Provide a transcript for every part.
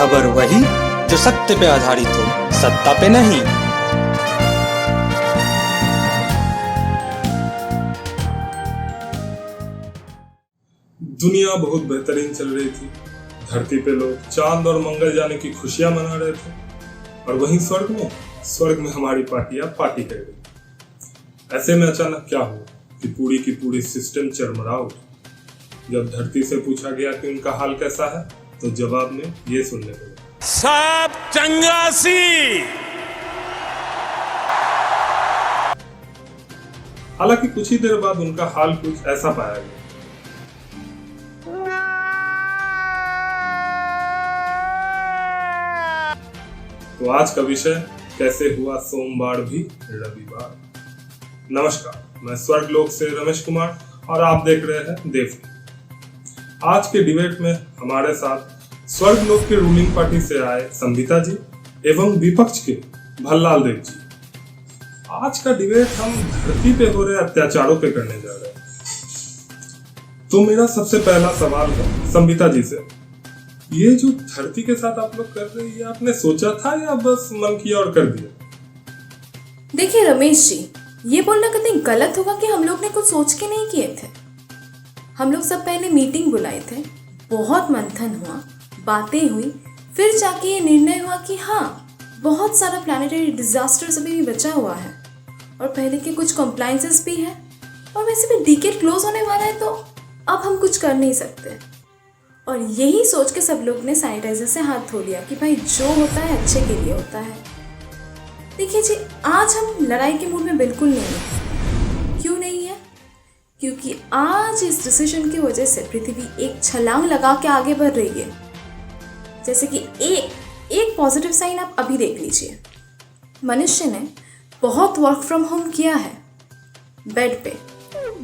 खबर वही जो सत्य पे आधारित हो, सत्ता पे नहीं। दुनिया बहुत बेहतरीन चल रही थी। धरती पे लोग चांद और मंगल जाने की खुशियां मना रहे थे, और वहीं स्वर्ग में हमारी पार्टियां पार्टी कर गई। ऐसे में अचानक क्या हुआ कि पूरी की पूरी सिस्टम चरमरा उठी। जब धरती से पूछा गया कि उनका हाल कैसा है, तो जवाब में ये सुनने को मिला, सब चंगासी। हालांकि कुछ ही देर बाद उनका हाल कुछ ऐसा पाया गया। तो आज का विषय, कैसे हुआ सोमवार भी रविवार। नमस्कार, मैं स्वर्गलोक से रमेश कुमार और आप देख रहे हैं देव। आज के डिबेट में हमारे साथ स्वर्गलोक के रूलिंग पार्टी से आए संबिता जी एवं विपक्ष के भल्लाल देव जी। आज का डिबेट हम धरती पे हो रहे अत्याचारों पे करने जा रहे हैं। तो मेरा सबसे पहला सवाल है संबिता जी से, ये जो धरती के साथ आप लोग कर रहे हैं, ये आपने सोचा था या बस मन किया और कर दिया? देखिए रमेश जी, ये बोलना कतई गलत होगा कि हम लोग ने कुछ सोच के नहीं किए थे। हम लोग सब पहले मीटिंग बुलाए थे, बहुत मंथन हुआ, बातें हुई, फिर जाके ये निर्णय हुआ कि हाँ, बहुत सारा प्लानिटरी डिजास्टर अभी भी बचा हुआ है और पहले के कुछ कंप्लायंसेस भी है, और वैसे भी डिकेड क्लोज होने वाला है, तो अब हम कुछ कर नहीं सकते। और यही सोच के सब लोग ने सैनिटाइजर से हाथ धो लिया कि भाई जो होता है अच्छे के लिए होता है। देखिए जी, आज हम लड़ाई के मूड में बिल्कुल नहीं है। क्यों नहीं है? क्योंकि आज इस डिसीजन की वजह से पृथ्वी एक छलांग लगा के आगे बढ़ रही है। जैसे कि एक पॉजिटिव साइन आप अभी देख लीजिए, मनुष्य ने बहुत वर्क फ्रॉम होम किया है बेड पे।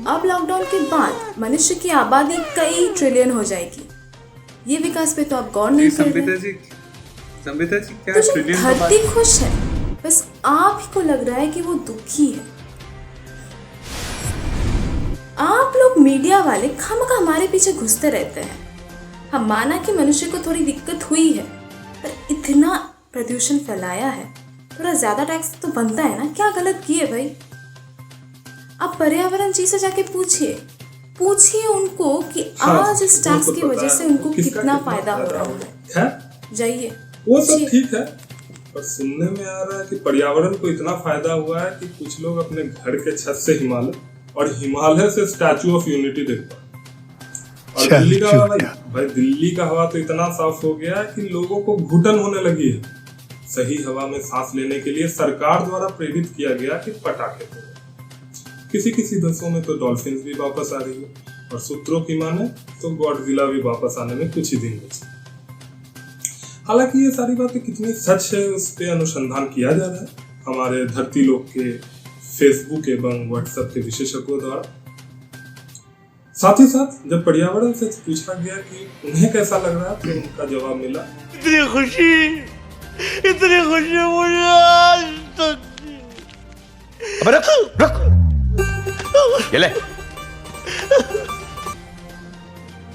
अब लॉकडाउन के बाद मनुष्य की आबादी कई ट्रिलियन हो जाएगी। ये विकास पे तो आप गौर नहीं कर रहे। संबिता जी क्या तो ट्रिलियन? धरती खुश है, बस आप ही को लग रहा है कि वो दुखी है। आप लोग मीडिया वाले खामखा हमारे पीछे घुसते रहते हैं। हम माना कि मनुष्य को थोड़ी दिक्कत हुई है, पर इतना प्रदूषण फैलाया है, थोड़ा ज्यादा टैक्स तो बनता है ना। क्या गलत किए भाई? आप पर्यावरण जी से जाके पूछिए उनको कि आज इस टैक्स की वजह से उनको कितना फायदा हो रहा है। जाइए, वो सब ठीक है, पर सुनने में आ रहा है कि पर्यावरण को इतना फायदा हुआ है कि कुछ लोग अपने घर के छत से हिमालय से स्टैचू ऑफ यूनिटी देख पाए। और दिल्ली का भाई दिल्ली का हवा तो इतना साफ हो गया है कि लोगों को घुटन होने लगी है। सही हवा में सांस लेने के लिए सरकार द्वारा प्रेरित किया गया कि पटाखे फोड़ो। किसी देशों में तो डॉल्फिन्स भी वापस आ रही है, और सूत्रों की माने तो गॉडजिला भी वापस आने में कुछ ही दिन बचे। हालांकि ये सारी बातें कितनी सच है, उस पर अनुसंधान किया जा रहा है हमारे धरती लोक के फेसबुक एवं व्हाट्सएप के विशेषज्ञों द्वारा। साथ ही साथ जब पर्यावरण से पूछा गया कि उन्हें कैसा लग रहा है, तो उनका जवाब मिला, इतनी खुशी मुझे आज तक। अबे रुक ये ले।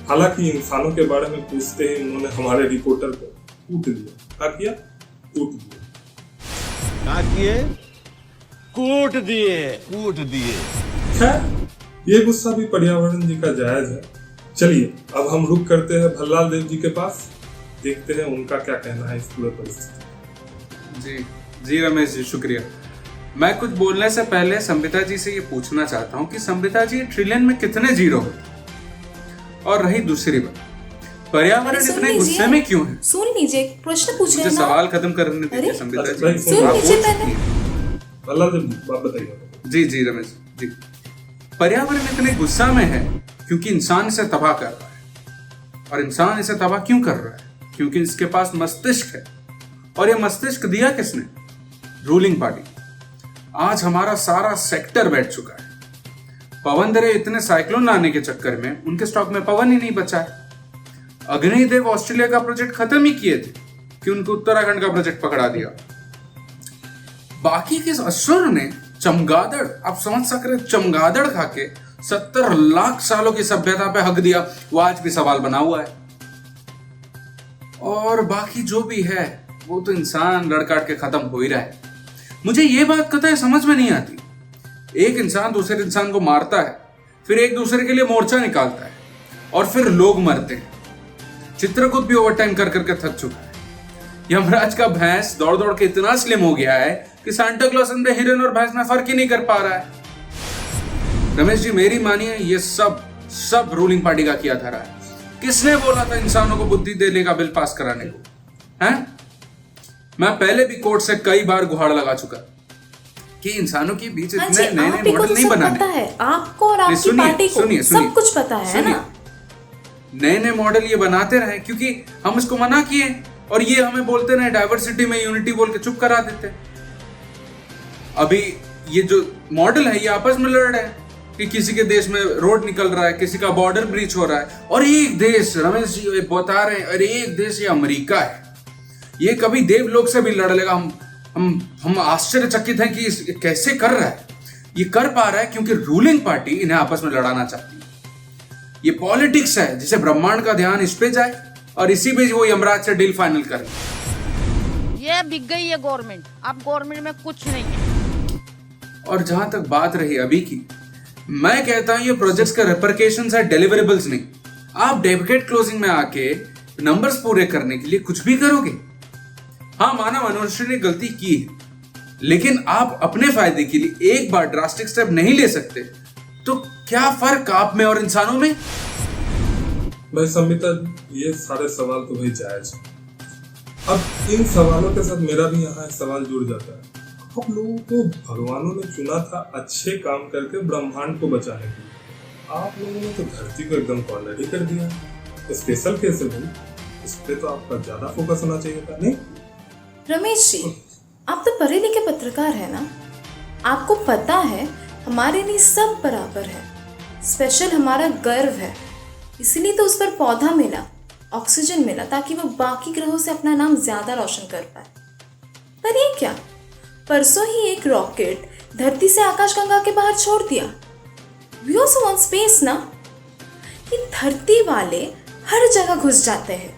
हालांकि इंसानों के बारे में पूछते ही उन्होंने हमारे रिपोर्टर को कूट दिया। कूट दिए। खैर, ये गुस्सा भी पर्यावरण जी का जायज है। चलिए अब हम रुक करते हैं भल्लाल देव जी के पास, देखते हैं उनका क्या कहना है इस पूरे परिस्थिति। जी रमेश जी, शुक्रिया। मैं कुछ बोलने से पहले संबिता जी से ये पूछना चाहता हूँ कि संबिता जी ट्रिलियन में कितने जीरो हैं? और रही दूसरी बात, पर्यावरण इतने गुस्से में क्यों है? सुन लीजिए, प्रश्न पूछ रहे हैं ना। सवाल खत्म करने दीजिए संबिता जी। सुन लीजिए पहले। भल्लाल देव जी बात बताइए। जी रमेश जी, पर्यावरण इतने गुस्सा में है क्योंकि इंसान इसे तबाह कर रहा है। और इंसान इसे तबाह क्यों कर रहा है? क्योंकि इसके पास मस्तिष्क है, और ये मस्तिष्क दिया किसने? Ruling party. आज हमारा सारा सेक्टर बैठ चुका है। पवन दरे इतने साइक्लोन आने के चक्कर में उनके स्टॉक में पवन ही नहीं बचा है। अग्निदेव ऑस्ट्रेलिया का प्रोजेक्ट खत्म ही किए थे कि उनको उत्तराखंड का प्रोजेक्ट पकड़ा दिया। बाकी के असुर ने चमगादड़, आप समझ सक रहे, चमगादड़ खा के 70 लाख सालों की सभ्यता पे हक दिया। वो आज भी सवाल बना हुआ है। और बाकी जो भी है वो तो इंसान लड़ काट के खत्म हो ही रहा है। मुझे ये बात कतई समझ में नहीं आती, एक इंसान दूसरे इंसान को मारता है, फिर एक दूसरे के लिए मोर्चा निकालता है और फिर लोग मरते हैं। चित्रकूट भी ओवरटाइम कर करके थक चुका है। यमराज का भैंस दौड़ दौड़ के इतना स्लिम हो गया है कि सांता क्लॉज अंदर हिरन और भैंस में फर्क ही नहीं कर पा रहा है। रमेश जी मेरी मानिए, ये सब रूलिंग पार्टी का किया धरा है। किसने बोला था इंसानों को बुद्धि देने का बिल पास कराने को? हैं? मैं पहले भी कोर्ट से कई बार गुहार लगा चुका कि इंसानों के बीच हाँ इतने नए नए मॉडल नहीं बनाने। पता है आपको और आपकी पार्टी को सब कुछ पता है ना। नए नए मॉडल ये बनाते रहे क्योंकि हम इसको मना किए और ये हमें बोलते रहे डाइवर्सिटी में यूनिटी बोल के चुप करा देते। अभी ये जो मॉडल है ये आपस में लड़ रहे हैं कि किसी के देश में रोड निकल रहा है, किसी का बॉर्डर ब्रीच हो रहा है, और एक देश रमेश जी बता रहे हैं, अरे एक देश ये अमेरिका है, ये कभी देवलोक से भी लड़ लेगा। हम आश्चर्यचकित हैं कि ये कैसे कर रहा है। ये कर पा रहा है क्योंकि रूलिंग पार्टी इन्हें आपस में लड़ाना चाहती है। ये पॉलिटिक्स है जिसे ब्रह्मांड का ध्यान इस पे जाए और इसी पे वो यमराज से डील फाइनल करें। ये बिक गई है गवर्नमेंट, अब गवर्नमेंट में कुछ नहीं है। और जहां तक बात रही अभी की, मैं कहता हूं ये प्रोजेक्ट्स का रिपरकेशंस है, डिलीवरेबल्स नहीं। आप डेबिट क्लोजिंग में आके नंबर्स पूरे करने के लिए कुछ भी करोगे। हाँ, मानव मनुष्य ने गलती की है, लेकिन आप अपने फायदे के लिए एक बार ड्रास्टिक स्टेप नहीं ले सकते, तो क्या फर्क आप में और इंसानों में? भाई संबिता, ये सारे सवाल तो भाई जायज है। अब इन सवालों के साथ मेरा भी यहाँ एक सवाल जुड़ जाता है। आप लोगों को भगवानों ने चुना था अच्छे काम करके ब्रह्मांड को बचाने के लिए, आप लोगों ने तो धरती को एकदम कॉर्नर ही कर दिया। स्पेशल केस है भाई, इस पे तो आपका ज्यादा फोकस होना चाहिए था। नहीं रमेश जी, आप तो पढ़े लिखे पत्रकार है ना, आपको पता है हमारे लिए सब बराबर है। स्पेशल हमारा गर्व है, इसलिए तो उस पर पौधा मिला, ऑक्सीजन मिला, ताकि वो बाकी ग्रहों से अपना नाम ज्यादा रोशन कर पाए। पर ये क्या, परसों ही एक रॉकेट धरती से आकाशगंगा के बाहर छोड़ दिया। We also want space ना। ये धरती वाले हर जगह घुस जाते हैं।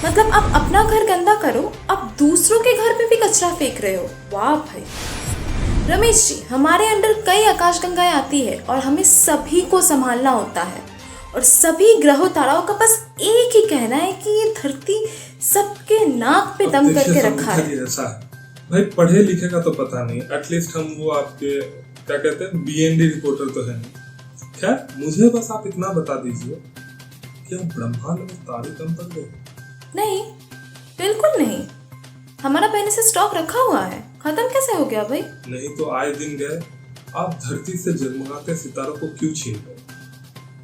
मतलब आप अपना घर गंदा करो, आप दूसरों के घर पे भी कचरा फेंक रहे हो। वाह भाई रमेश जी, हमारे अंडर कई आकाशगंगाएं आती है और हमें सभी को संभालना होता है, और सभी ग्रहों ताराओं का बस एक ही कहना है कि ये धरती सबके नाक पे दम करके रखा है। ऐसा है भाई, पढ़े लिखे का तो पता नहीं, एटलीस्ट हम वो आपके क्या कहते हैं BND रिपोर्टर तो है नहीं। खैर, मुझे बस आप इतना बता दीजिए, क्या ब्रह्मांड में तारे कम पड़ गए? नहीं, बिल्कुल नहीं। हमारा पहले से स्टॉक रखा हुआ है, खत्म कैसे हो गया भाई? नहीं तो आए दिन गए आप धरती से जगमगाते सितारों को क्यों छीन रहे?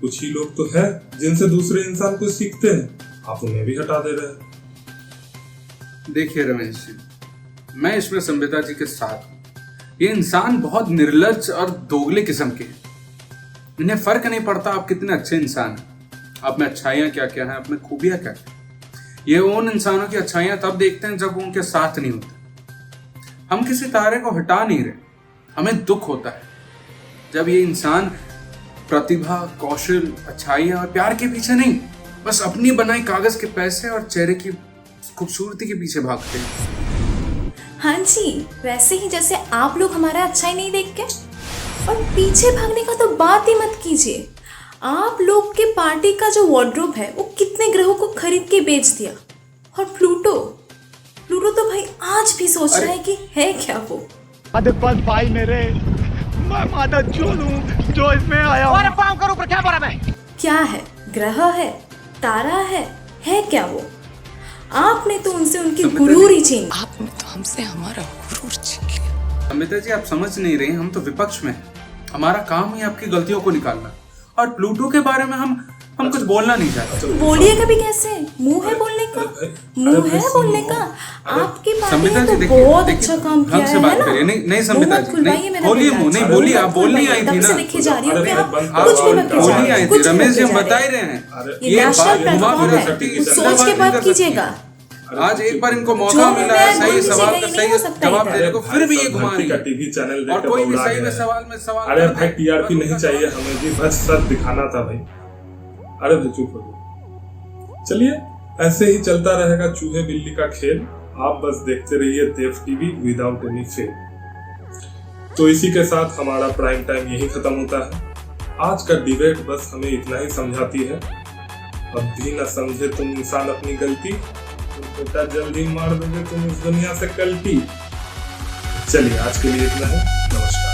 कुछ ही लोग तो है जिनसे दूसरे इंसान कुछ सीखते हैं, आप उन्हें भी हटा दे रहे हैं। देखिए रमेश जी, मैं इसमें संबिता जी के साथ हूं। ये इंसान बहुत निर्लज्ज और दोगले किस्म के हैं। इन्हें फर्क नहीं पड़ता आप कितने अच्छे इंसान हैं, आप में अच्छाइयां क्या क्या हैं, आप में खूबियां क्या क्या। ये उन इंसानों की अच्छाइयां तब देखते हैं जब वो उनके साथ नहीं होते। हम किसी तारे को हटा नहीं रहे, हमें दुख होता है जब ये इंसान प्रतिभा, कौशल, अच्छाइयां और प्यार के पीछे नहीं, बस अपनी बनाई कागज के पैसे और चेहरे की खूबसूरती के पीछे भागते हैं। हाँ जी, वैसे ही जैसे आप लोग हमारा अच्छाई नहीं देख के, और पीछे भागने का तो बात ही मत कीजिए। आप लोग के पार्टी का जो वार्डरोब है वो कितने ग्रहों को खरीद के बेच दिया। और प्लूटो तो भाई आज भी सोच रहा है कि है क्या वो। बस भाई मेरे, मैं माता चोर हूँ जो इसमें आया हूँ। काम करो पर क्या बड़ा मैं? क्या है, ग्रह है, तारा है क्या वो? आपने तो उनसे उनकी गुरूर ही छीन। आपने तो हमसे हमारा गुरूर छीन लिया। अमिता जी, आप समझ नहीं रहे, हम तो विपक्ष में हैं। हमारा काम ही आपकी गलतियों को निकालना, और प्लूटो के बारे में हम कुछ बोलना नहीं चाहते। बोलिए कभी, कैसे मुंह है बोलने का, मुंह है बोलने का। आपकी संबिता पार्टी जी ने तो बहुत अच्छा काम किया है ना। नहीं संबिता जी, नहीं बोलिए, मुंह नहीं बोलिए, आप बोलनी आई थी ना। लिखी जा रही हो कि आप अरे कुछ भी मत बोलनी आई थी, कीजिए। रमेश जी हम बता ही रहे हैं। ये नेशनल प्लेटफॉर्म है, कुछ सोच के बात कीजिएगा। आज एक बार इनको मौका मिला है सही सवाल का सही जवाब देने को, फिर भी ये घुमा रही है। टीवी चैनल और कोई भी सही में सवाल अरे भाई TRP नहीं चाहिए हमें भी, बस सच दिखाना था भाई। अरे भाई चुप हो जाओ। चलिए ऐसे ही चलता रहेगा चूहे बिल्ली का खेल। आप बस देखते रहिए देव टीवी विदाउट एनी फेल। तो इसी के साथ हमारा प्राइम टाइम यही खत्म होता है। आज का डिबेट बस हमें इतना ही समझाती है, अब भी न समझे तुम इंसान अपनी गलती, तुम बेटा जल्द ही मार दोगे तुम इस दुनिया से कल्टी। चलिए आज के लिए इतना है, नमस्कार।